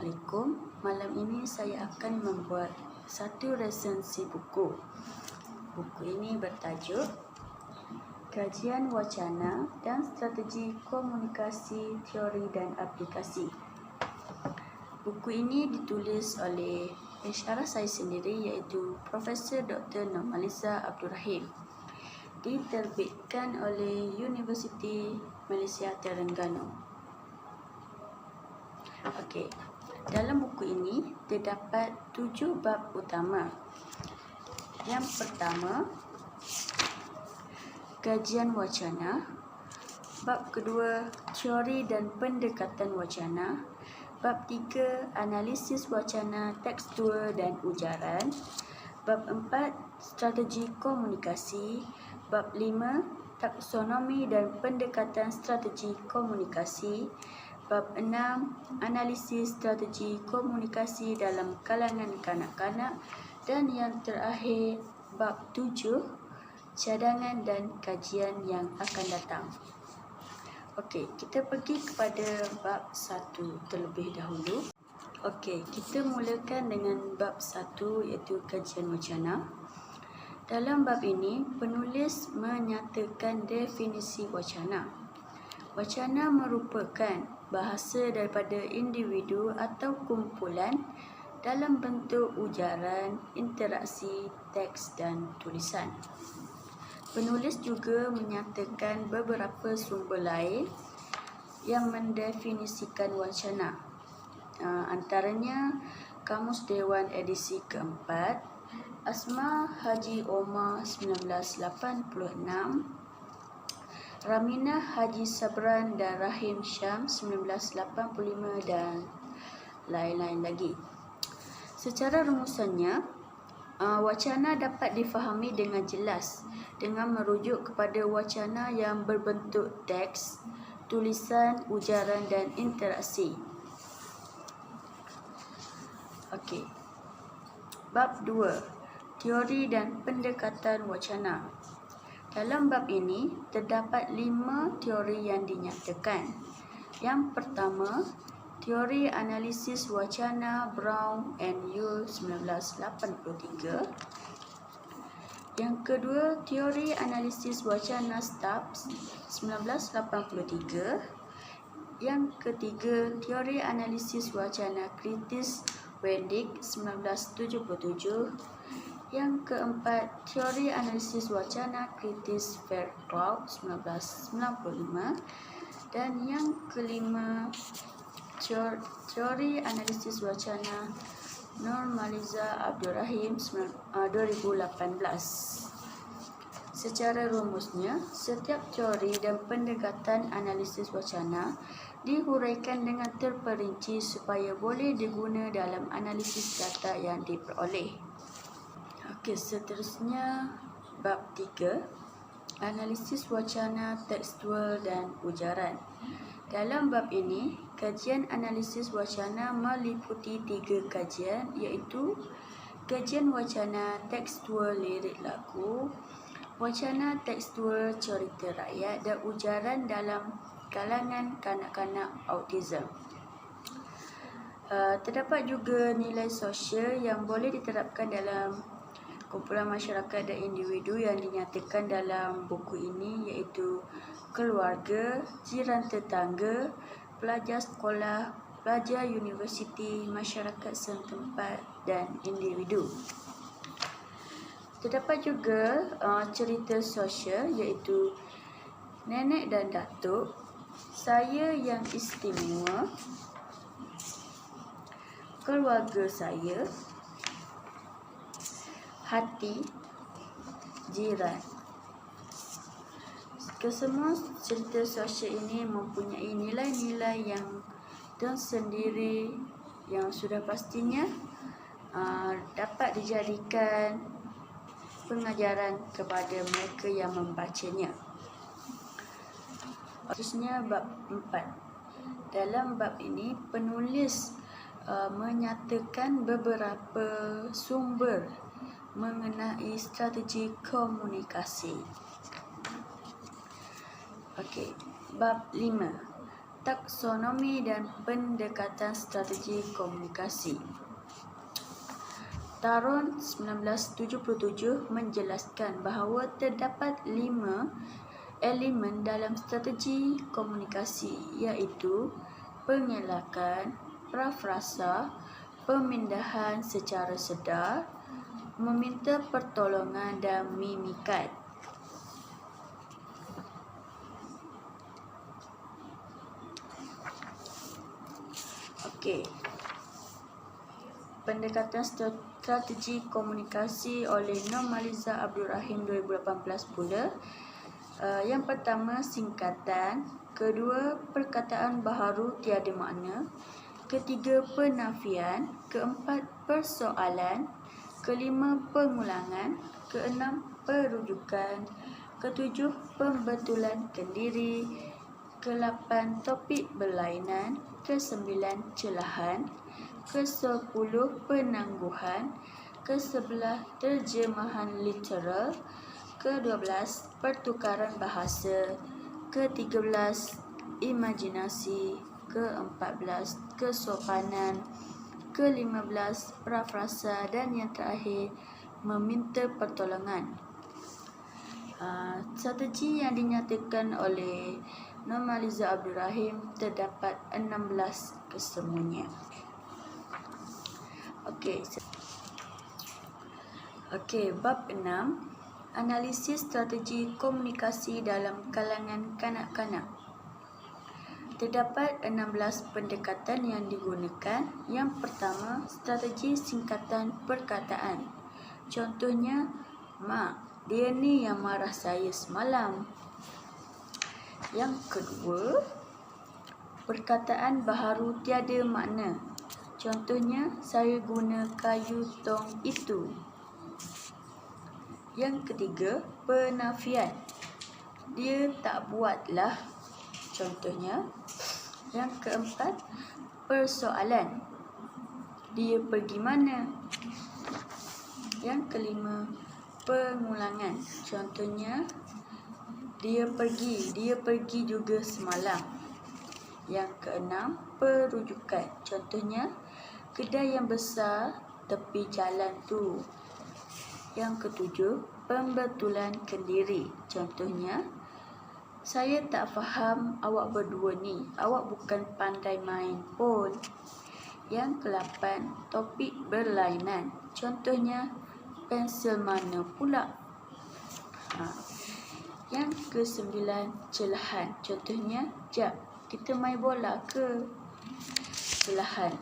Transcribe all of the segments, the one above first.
Assalamualaikum. Malam ini saya akan membuat satu resensi buku. Buku ini bertajuk Kajian Wacana dan Strategi Komunikasi Teori dan Aplikasi. Buku ini ditulis oleh pensyarah saya sendiri iaitu Profesor Dr. Normaliza Abdul Rahim. Diterbitkan oleh Universiti Malaysia Terengganu. Okey, dalam buku ini terdapat 7 bab utama. Yang pertama, kajian wacana. Bab kedua, teori dan pendekatan wacana. Bab 3, analisis wacana tekstual dan ujaran. Bab 4, strategi komunikasi. Bab 5, taksonomi dan pendekatan strategi komunikasi. Bab 6, analisis strategi komunikasi dalam kalangan kanak-kanak. Dan yang terakhir, bab 7, cadangan dan kajian yang akan datang. Okey, kita pergi kepada bab 1 terlebih dahulu. Okey, kita mulakan dengan bab 1 iaitu kajian wacana. Dalam bab ini, penulis menyatakan definisi wacana. Wacana merupakan bahasa daripada individu atau kumpulan dalam bentuk ujaran, interaksi, teks dan tulisan. Penulis juga menyatakan beberapa sumber lain yang mendefinisikan wacana. Antaranya Kamus Dewan edisi keempat, Asma Haji Omar 1986, Raminah Haji Sabran dan Rahim Syam 1985 dan lain-lain lagi. Secara rumusannya, wacana dapat difahami dengan jelas dengan merujuk kepada wacana yang berbentuk teks, tulisan, ujaran dan interaksi. Okey. Bab 2, teori dan pendekatan wacana. Dalam bab ini, terdapat 5 teori yang dinyatakan. Yang pertama, teori analisis wacana Brown and Yule 1983. Yang kedua, teori analisis wacana Stubbs 1983. Yang ketiga, teori analisis wacana kritis Wendig 1977. Yang keempat, teori analisis wacana kritis Fairclough 1995. Dan yang kelima, teori analisis wacana Normaliza Abdul Rahim 2018. Secara rumusnya, setiap teori dan pendekatan analisis wacana dihuraikan dengan terperinci supaya boleh diguna dalam analisis data yang diperoleh. Okey, seterusnya bab 3, analisis wacana tekstual dan ujaran. Dalam bab ini, kajian analisis wacana meliputi 3 kajian iaitu kajian wacana tekstual lirik lagu, wacana tekstual cerita rakyat dan ujaran dalam kalangan kanak-kanak autism. Terdapat juga nilai sosial yang boleh diterapkan dalam kumpulan masyarakat dan individu yang dinyatakan dalam buku ini iaitu keluarga, jiran tetangga, pelajar sekolah, pelajar universiti, masyarakat setempat dan individu. Terdapat juga cerita sosial iaitu nenek dan datuk, saya yang istimewa, keluarga saya, hati, jiran. Kesemua cerita sosial ini mempunyai nilai-nilai yang tersendiri yang sudah pastinya dapat dijadikan pengajaran kepada mereka yang membacanya. Khususnya bab 4. Dalam bab ini, penulis menyatakan beberapa sumber mengenai strategi komunikasi. Okey, bab 5, taksonomi dan pendekatan strategi komunikasi. Tahun 1977 menjelaskan bahawa terdapat 5 elemen dalam strategi komunikasi, iaitu pengelakkan, prafrasa, pemindahan secara sedar, meminta pertolongan dan mimikat. Okey. Pendekatan strategi komunikasi oleh Normaliza Abdul Rahim 2018 pula. Yang pertama, singkatan. Kedua, perkataan baharu tiada makna. Ketiga, penafian. Keempat, persoalan. Kelima, pengulangan. Keenam, perujukan. Ketujuh, pembetulan kendiri. Ke-8, topik berlainan. Ke-9, celahan. Ke-10, penangguhan. Ke-11, terjemahan literal. Ke-12, pertukaran bahasa. Ke-13, imajinasi. Ke-14, kesopanan. Ke-15, prafrasa. Dan yang terakhir, meminta pertolongan. Strategi yang dinyatakan oleh Normaliza Abdul Rahim terdapat 16 kesemuanya. Okey, bab 6, analisis strategi komunikasi dalam kalangan kanak-kanak. Terdapat 16 pendekatan yang digunakan. Yang pertama, strategi singkatan perkataan. Contohnya, "Mak, dia ni yang marah saya semalam." Yang kedua, perkataan baharu tiada makna. Contohnya, "Saya guna kayu tong itu." Yang ketiga, penafian. "Dia tak buatlah." Contohnya. Yang keempat, persoalan. "Dia pergi mana?" Yang kelima, pengulangan. Contohnya, dia pergi juga semalam. Yang keenam, perujukan. Contohnya, kedai yang besar tepi jalan tu. Yang ketujuh, pembetulan kendiri. Contohnya, "Saya tak faham awak berdua ni. Awak bukan pandai main pun." Yang ke-8, topik berlainan. Contohnya, "Pensel mana pula?" Yang ke-9, celahan. Contohnya, "Jap, kita main bola ke?" Celahan.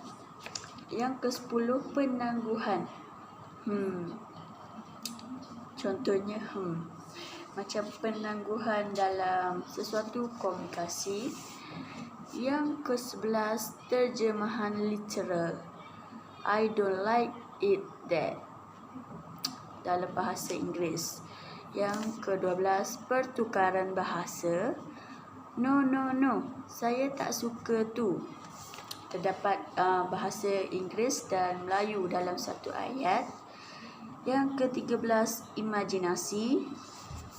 Yang ke-10, penangguhan. Contohnya, macam penangguhan dalam sesuatu komunikasi. Yang ke-11, terjemahan literal. "I don't like it that." dalam bahasa Inggeris. Yang ke-12, pertukaran bahasa. "No, saya tak suka tu." Terdapat bahasa Inggeris dan Melayu dalam satu ayat. Yang ke-13, imajinasi.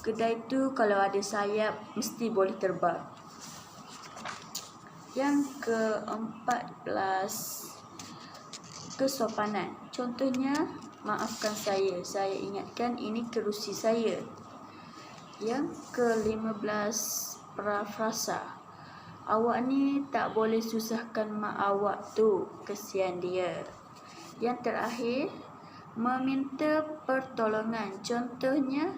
"Kedai tu kalau ada sayap mesti boleh terbang." Yang ke-14, kesopanan. Contohnya, "Maafkan saya ingatkan ini kerusi saya." Yang ke-15, prafrasa. "Awak ni tak boleh susahkan mak awak tu, kesian dia." Yang terakhir, meminta pertolongan. Contohnya,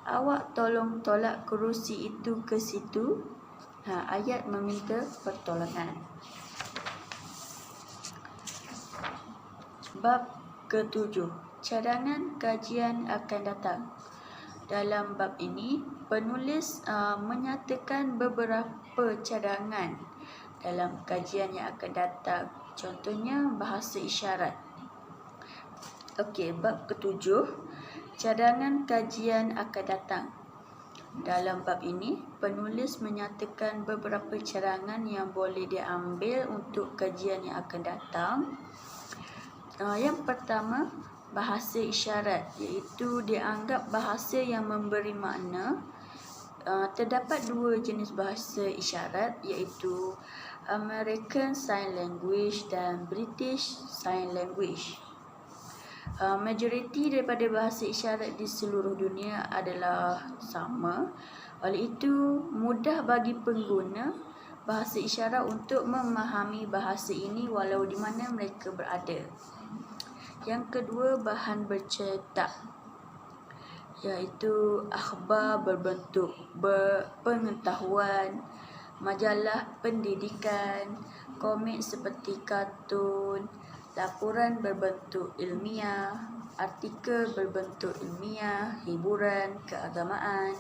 "Awak tolong tolak kerusi itu ke situ." Ayat meminta pertolongan. Bab ke-7, cadangan kajian akan datang. Dalam bab ini, penulis menyatakan beberapa cadangan dalam kajian yang akan datang. Contohnya, bahasa isyarat. Bab ke-7, cadangan kajian akan datang. Dalam bab ini, penulis menyatakan beberapa cadangan yang boleh diambil untuk kajian yang akan datang. Yang pertama, bahasa isyarat, iaitu dianggap bahasa yang memberi makna terdapat dua jenis bahasa isyarat, iaitu American Sign Language dan British Sign Language. Majoriti daripada bahasa isyarat di seluruh dunia adalah sama. Oleh itu, mudah bagi pengguna bahasa isyarat untuk memahami bahasa ini walau di mana mereka berada. Yang kedua, bahan bercetak, iaitu akhbar berbentuk pengetahuan, majalah pendidikan, komik seperti kartun, laporan berbentuk ilmiah, artikel berbentuk ilmiah, hiburan, keagamaan,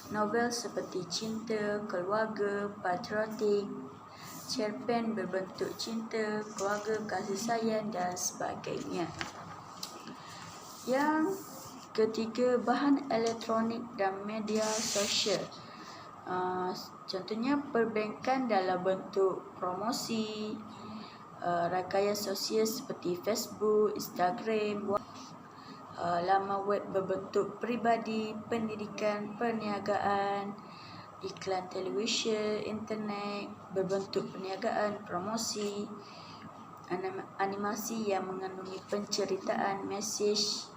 novel seperti cinta, keluarga, patriotik, cerpen berbentuk cinta, keluarga, kasih sayang dan sebagainya. Yang ketiga, bahan elektronik dan media sosial. Contohnya perbankan dalam bentuk promosi, rakayan sosial seperti Facebook, Instagram, laman web berbentuk peribadi, pendidikan, perniagaan, iklan televisyen, internet berbentuk perniagaan, promosi, animasi yang mengandungi penceritaan, mesej,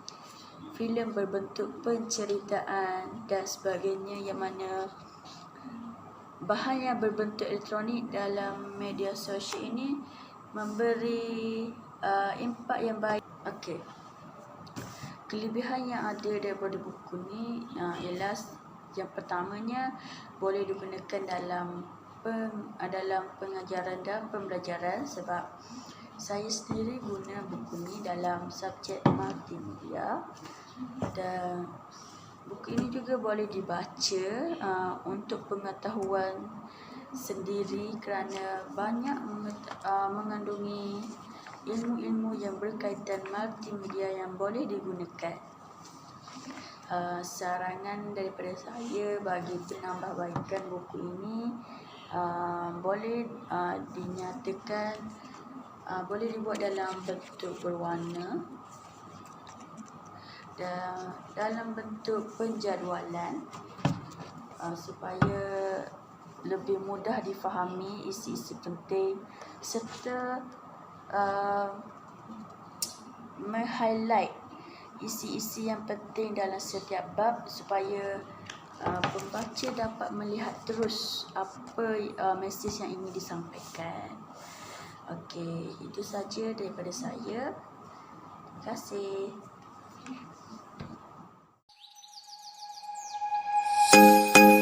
filem berbentuk penceritaan dan sebagainya, yang mana bahan yang berbentuk elektronik dalam media sosial ini memberi impak yang baik. Kelebihan yang ada daripada buku ni ialah yang pertamanya boleh digunakan dalam pengajaran dan pembelajaran, sebab saya sendiri guna buku ni dalam subjek multimedia, dan buku ini juga boleh dibaca untuk pengetahuan sendiri kerana banyak mengandungi ilmu-ilmu yang berkaitan multimedia yang boleh digunakan. Sarangan daripada saya bagi penambahbaikan buku ini boleh dinyatakan boleh dibuat dalam bentuk berwarna dan dalam bentuk penjadualan supaya lebih mudah difahami isi-isi penting, serta meng-highlight isi-isi yang penting dalam setiap bab supaya pembaca dapat melihat terus apa mesej yang ingin disampaikan. Okey, itu saja daripada saya. Terima kasih.